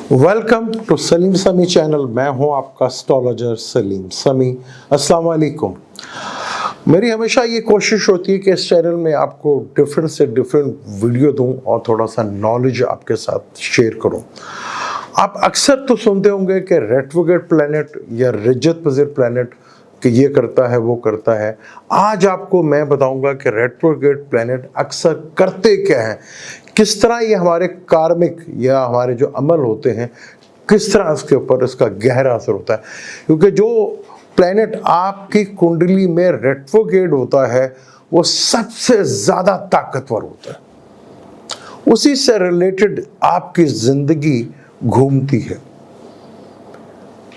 Welcome to Salim समी channel. मैं हूं आपका एस्ट्रोलॉजर सलीम समी। अस्सलाम वालेकुम। मेरी हमेशा ये कोशिश होती है कि इस चैनल में आपको डिफरेंट से डिफरेंट वीडियो दूं और थोड़ा सा नॉलेज आपके साथ शेयर करूं। आप अक्सर तो सुनते होंगे कि रेट्रोग्रेड प्लैनेट या रिजत पज़िर प्लैनेट कि ये करता है वो करता है। आज आपको मैं बताऊंगा कि रेट्रोग्रेड प्लैनेट अक्सर करते क्या हैं, किस तरह ये हमारे कार्मिक या हमारे जो अमल होते हैं किस तरह इसके ऊपर इसका गहरा असर होता है। क्योंकि जो प्लैनेट आपकी कुंडली में रेट्रोग्रेड होता है वो सबसे ज़्यादा ताकतवर होता है, उसी से रिलेटेड आपकी ज़िंदगी घूमती है,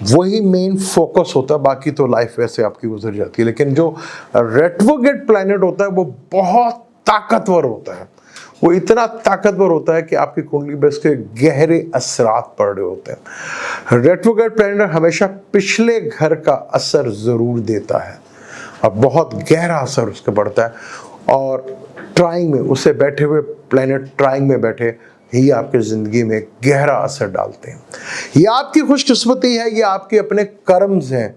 वही मेन फोकस होता है। बाकी तो लाइफ वैसे आपकी गुजर जाती है, लेकिन जो रेट्रोग्रेड प्लैनेट होता है वो बहुत ताकतवर होता है। वो इतना ताकतवर होता है कि आपकी कुंडली में इसके गहरे असरात पड़ रहे होते हैं। रेट्रोग्रेड प्लैनेट हमेशा पिछले घर का असर ज़रूर देता है और बहुत गहरा असर उसका पड़ता है। और ट्राइंग में उसे बैठे हुए प्लैनेट ट्राइंग में बैठे ही आपकी ज़िंदगी में गहरा असर डालते हैं। ये आपकी खुशकिस्मती है, ये आपके अपने कर्म्स हैं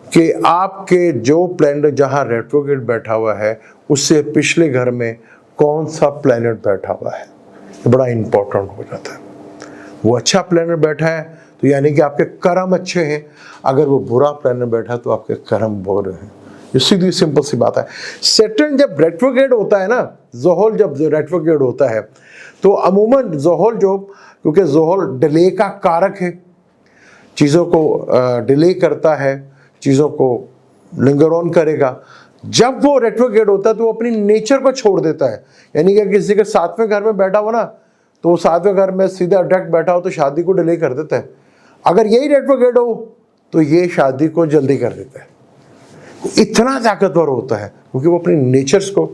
कि आपके जो प्लैनेट जहाँ रेट्रोग्रेड बैठा हुआ है उससे पिछले घर में कौन सा प्लैनेट बैठा हुआ है, ये बड़ा इंपॉर्टेंट हो जाता है। वो अच्छा प्लैनेट बैठा है तो यानी कि आपके कर्म अच्छे हैं, अगर वो बुरा प्लैनेट बैठा है तो आपके कर्म बुरे हैं। ये सीधी सिंपल सी बात है। सैटर्न जब रेट्रोग्रेड होता है ना, जोहल जब रेट्रोग्रेड होता है तो अमूमन जोहल क्योंकि जोहल डिले का कारक है, चीज़ों को डिले करता है, चीज़ों को लिंगर ऑन करेगा। जब वो रेट्रोग्रेड होता है तो वो अपनी नेचर को छोड़ देता है। यानी कि किसी के सातवें घर में बैठा हो ना, तो वो सातवें घर में सीधा डायरेक्ट बैठा हो तो शादी को डिले कर देता है। अगर यही रेट्रोग्रेड हो तो ये शादी को जल्दी कर देता है। इतना ताकतवर होता है क्योंकि वो अपने नेचर्स को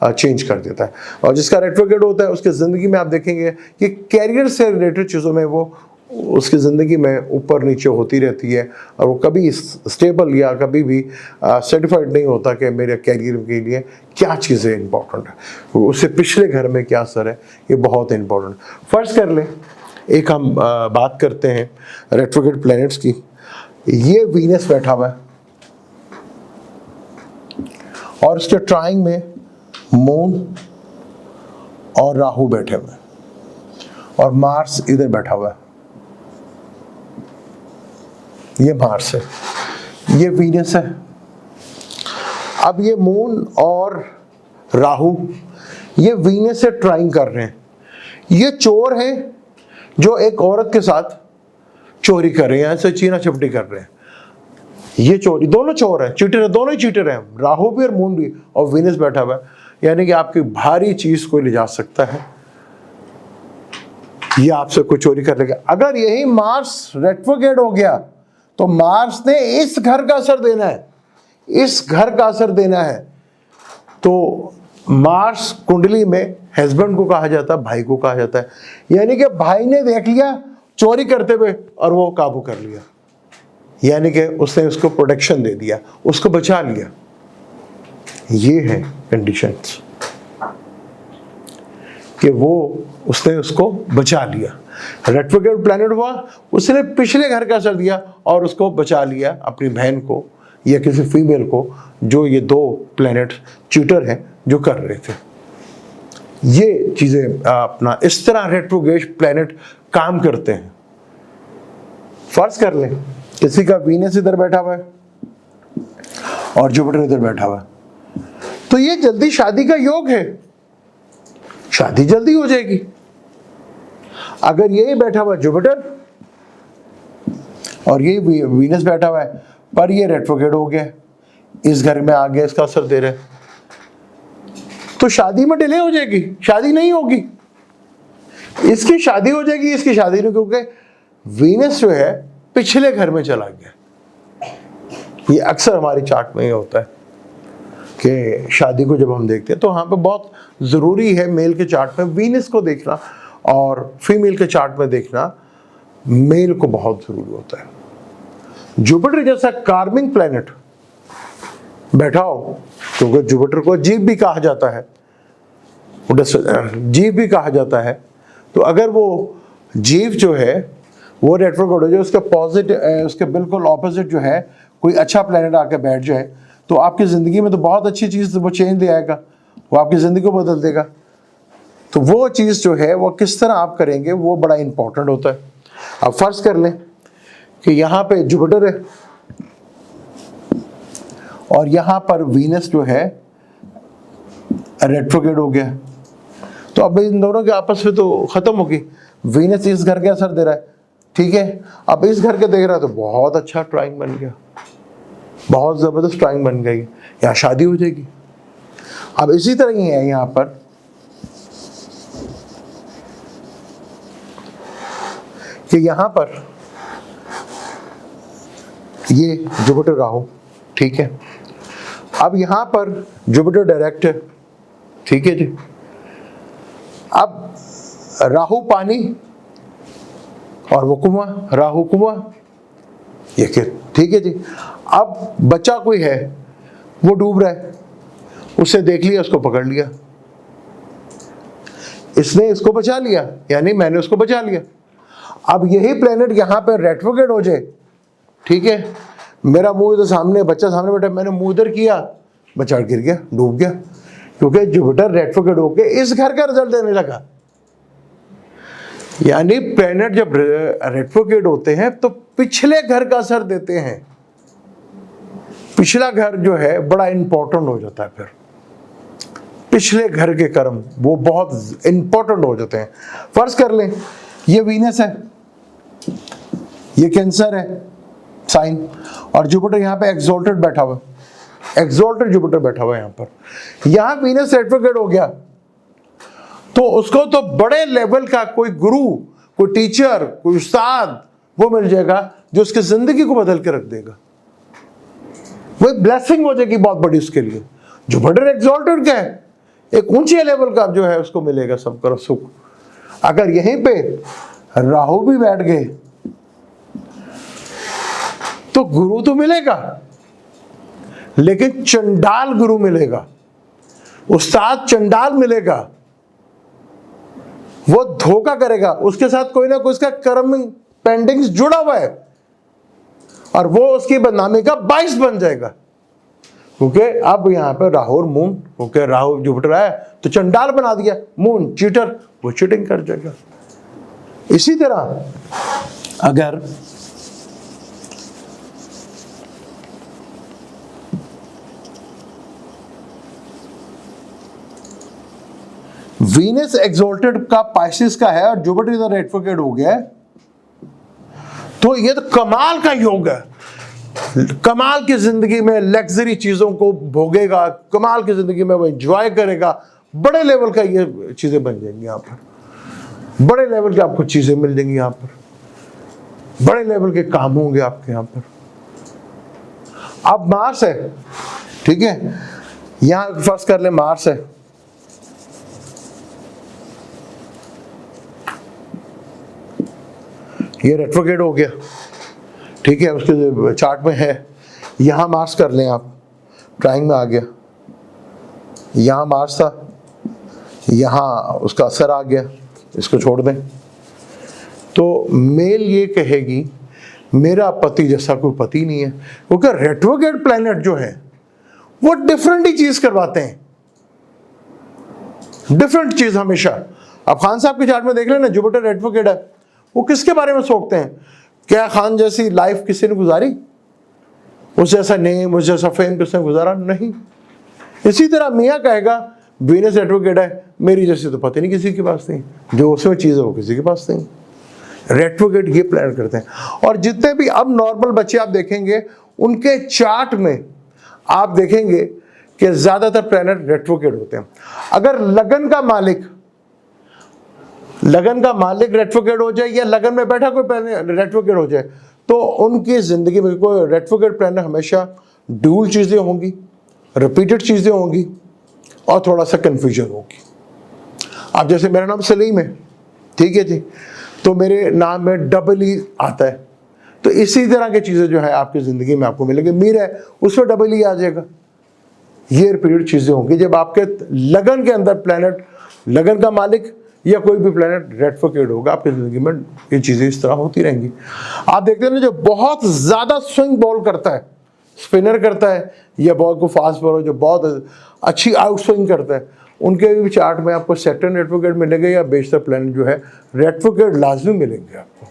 चेंज कर देता है। और जिसका रेट्रोग्रेड होता है उसकी ज़िंदगी में आप देखेंगे कि कैरियर से रिलेटेड चीज़ों में वो उसकी ज़िंदगी में ऊपर नीचे होती रहती है और वो कभी स्टेबल या कभी भी सर्टिफाइड नहीं होता कि मेरे कैरियर के लिए क्या चीज़ें इंपॉर्टेंट है, उससे पिछले घर में क्या असर है, ये बहुत इंपॉर्टेंट। फर्ज कर लें एक हम बात करते हैं रेट्रोग्रेड प्लैनेट्स की। ये वीनस बैठा हुआ है और उसके ट्राइंग में मून और राहु बैठे हुए हैं और मार्स इधर बैठा हुआ है। ये मार्स है, ये वीनस है। अब ये मून और राहु ये वीनस से ट्राइंग कर रहे हैं। ये चोर हैं जो एक औरत के साथ चोरी कर रहे हैं, ऐसे चीना चपटी कर रहे हैं। ये चोरी, दोनों चोर हैं, चीटर है, दोनों ही चीटर हैं, राहु भी और मून भी, और वीनस बैठा हुआ है। यानी कि आपकी भारी चीज कोई ले जा सकता है, ये आपसे कोई चोरी कर लेगा। अगर यही मार्स रेट्रोग्रेड हो गया तो मार्स ने इस घर का असर देना है, इस घर का असर देना है। तो मार्स कुंडली में हस्बैंड को कहा जाता है, भाई को कहा जाता है। यानी कि भाई ने देख लिया चोरी करते हुए और वो काबू कर लिया, यानी कि उसने उसको प्रोटेक्शन दे दिया, उसको बचा लिया। ये है कंडीशंस कि वो उसने उसको बचा लिया। रेट्रोग्रेड प्लैनेट हुआ, उसने पिछले घर का असर दिया और उसको बचा लिया, अपनी बहन को या किसी फीमेल को, जो ये दो प्लैनेट चीटर हैं जो कर रहे थे। ये चीजें अपना इस तरह रेट्रोग्रेड प्लैनेट काम करते हैं। फर्ज कर लें किसी का वीनस इधर बैठा हुआ है और जुपिटर इधर बैठा हुआ है, तो ये जल्दी शादी का योग है, शादी जल्दी हो जाएगी। अगर यही बैठा हुआ जुपिटर और ये वीनस बैठा हुआ है पर ये रेट्रोग्रेड हो गया, इस घर में आ गया, इसका असर दे रहा है, तो शादी में डिले हो जाएगी, शादी नहीं होगी। इसकी शादी हो जाएगी, इसकी शादी नहीं, क्योंकि वीनस जो है पिछले घर में चला गया। ये अक्सर हमारी चार्ट में ही होता है कि शादी को जब हम देखते हैं तो यहाँ पे बहुत ज़रूरी है मेल के चार्ट में वीनस को देखना और फीमेल के चार्ट में देखना मेल को बहुत ज़रूरी होता है। जुपिटर जैसा कार्मिंग प्लैनेट बैठा हो, क्योंकि जुपिटर को जीव भी कहा जाता है, जीव भी कहा जाता है, तो अगर वो जीव जो है वो रेट्रोग्रेड हो जाए, उसके पॉजिटिव, उसके बिल्कुल ऑपोजिट जो है कोई अच्छा प्लेनेट आके बैठ जाए, तो आपकी ज़िंदगी में तो बहुत अच्छी चीज़, वो चेंज ले आएगा, वो आपकी ज़िंदगी को बदल देगा। तो वो चीज़ जो है वो किस तरह आप करेंगे वो बड़ा इंपॉर्टेंट होता है। अब फर्ज कर लें कि यहाँ पे जुपिटर है और यहाँ पर वीनस जो है रेट्रोग्रेड हो गया, तो अब इन दोनों के आपस में तो ख़त्म होगी। वीनस इस घर के असर दे रहा है, ठीक है, अब इस घर के देख रहा है तो बहुत अच्छा ट्राइंग बन गया, बहुत ज़बरदस्त ट्राइंग बन गई, यहाँ शादी हो जाएगी। अब इसी तरह ही है यहाँ पर कि यहाँ पर ये जुपिटर राहु, ठीक है, अब यहाँ पर जुपिटर डायरेक्ट है, ठीक है जी। अब राहु पानी और वो कुआं, राहु कुआं, ये क्या, ठीक है जी। अब बच्चा कोई है वो डूब रहा है, उसे देख लिया, उसको पकड़ लिया, इसने इसको बचा लिया, यानी मैंने उसको बचा लिया। अब यही प्लेनेट यहाँ पे रेट्रोग्रेड हो जाए, ठीक है, मेरा मुंह इधर सामने, बच्चा सामने बैठा, मैंने मुंह इधर किया, बच्चा गिर गया, डूब गया, क्योंकि जुपिटर रेट्रोग्रेड होके इस घर का रिजल्ट देने लगा। यानी प्लेनेट जब रेट्रोग्रेड होते हैं तो पिछले घर का असर देते हैं, पिछला घर जो है बड़ा इंपॉर्टेंट हो जाता है, फिर पिछले घर के कर्म वो बहुत इंपॉर्टेंट हो जाते हैं। फर्ज कर लें ये वीनस है, ये कैंसर है साइन, और जुपिटर यहाँ पे एक्सोल्टेड बैठा हुआ, एक्सोल्टेड जुपिटर बैठा हुआ है यहाँ पर। यहाँ वीनस रेट्रोग्रेड हो गया तो उसको तो बड़े लेवल का कोई गुरु, कोई टीचर, कोई उस्ताद वो मिल जाएगा जो उसकी जिंदगी को बदल के रख देगा, वो ब्लेसिंग हो जाएगी बहुत बड़ी उसके लिए। जुपिटर एक्सोल्टेड क्या है, एक ऊंचे लेवल का जो है उसको मिलेगा सबका सुख। अगर यहीं पे राहु भी बैठ गए तो गुरु तो मिलेगा, लेकिन चंडाल गुरु मिलेगा, उस्ताद चंडाल मिलेगा, वो धोखा करेगा, उसके साथ कोई ना कोई उसका कर्म पेंडिंग्स जुड़ा हुआ है और वो उसकी बदनामी का बाइस बन जाएगा, क्योंकि अब यहां पर राहु और मून, क्योंकि राहु जुपिटर आया तो चंडाल बना दिया, मून चीटर, वो चीटिंग कर जाएगा। इसी तरह अगर वीनस एक्सोल्टेड का पाइसिस का है और जुपिटर इधर रेट्रोग्रेड हो गया है, तो ये तो कमाल का योग है, कमाल की जिंदगी में लग्जरी चीजों को भोगेगा, कमाल की जिंदगी में वो एंजॉय करेगा, बड़े लेवल का ये चीजें बन जाएंगी यहाँ पर, बड़े लेवल की आपको चीजें मिल जाएंगी यहाँ पर, बड़े लेवल के काम होंगे आपके यहाँ पर। अब मार्स है, ठीक है, यहां फर्स्ट कर ले मार्स है, ये रेट्रोग्रेड हो गया, ठीक है, उसके चार्ट में है, यहां मार्स कर लें आप, ट्राइंग में आ गया, यहां मार्स था, यहां उसका असर आ गया, इसको छोड़ दें। तो मेल ये कहेगी मेरा पति जैसा कोई पति नहीं है, क्योंकि रेट्रोग्रेड प्लैनेट जो है वो डिफरेंट ही चीज करवाते हैं, डिफरेंट चीज हमेशा। अब खान साहब के चार्ट में देख लेना, जुपिटर रेट्रोग्रेड है, वो किसके बारे में सोचते हैं, क्या खान जैसी लाइफ किसी ने गुजारी, उस जैसा नेम, उस जैसा फेम किसने गुजारा, नहीं। इसी तरह मियाँ कहेगा वीनस रेट्रोग्रेड है, मेरी जैसी तो पता नहीं किसी के पास नहीं, जो उसमें चीज़ है वो किसी के पास नहीं। रेट्रोग्रेड ये प्लान करते हैं। और जितने भी अब नॉर्मल बच्चे आप देखेंगे उनके चार्ट में आप देखेंगे कि ज्यादातर प्लैनेट रेट्रोग्रेड होते हैं। अगर लगन का मालिक रेट्रोग्रेड हो जाए या लगन में बैठा कोई प्लैनेट रेट्रोग्रेड हो जाए, तो उनकी जिंदगी में कोई रेट्रोग्रेड प्लैनेट हमेशा ड्यूल चीजें होंगी, रिपीटेड चीजें होंगी और थोड़ा सा कंफ्यूजन होगी। अब जैसे मेरा नाम सलीम है, ठीक है जी, तो मेरे नाम में डबल ई आता है, तो इसी तरह की चीजें जो है आपकी जिंदगी में आपको मिलेंगी। मीर है, उसमें डबल ई आ जाएगा। ये रिपीटेड चीजें होंगी जब आपके लगन के अंदर प्लैनेट, लगन का मालिक या कोई भी प्लैनेट रेट्रोग्रेड होगा, आपकी ज़िंदगी में ये चीज़ें इस तरह होती रहेंगी। आप देखते हैं ना, जो बहुत ज़्यादा स्विंग बॉल करता है, स्पिनर करता है, या बॉल को फास्ट बॉलर जो बहुत अच्छी आउट स्विंग करता है, उनके भी चार्ट में आपको सैटर्न रेट्रोग्रेड मिलेंगे या बेशतर प्लैनेट जो है रेट्रोग्रेड लाजमी मिलेंगे आपको।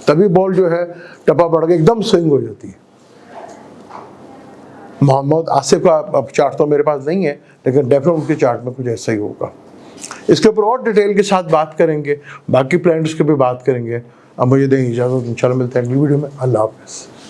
तभी बॉल जो है टपा पड़ के एकदम स्विंग हो जाती है। मोहम्मद आसिफ का अब चार्ट तो मेरे पास नहीं है, लेकिन डेफिनेटली उनके चार्ट में कुछ ऐसा ही होगा। इसके ऊपर और डिटेल के साथ बात करेंगे, बाकी प्लैनेट्स की भी बात करेंगे। अब मुझे दें इजाज़त, इंशाल्लाह मिलते हैं अगली वीडियो में। अल्लाह हाफ़िज़।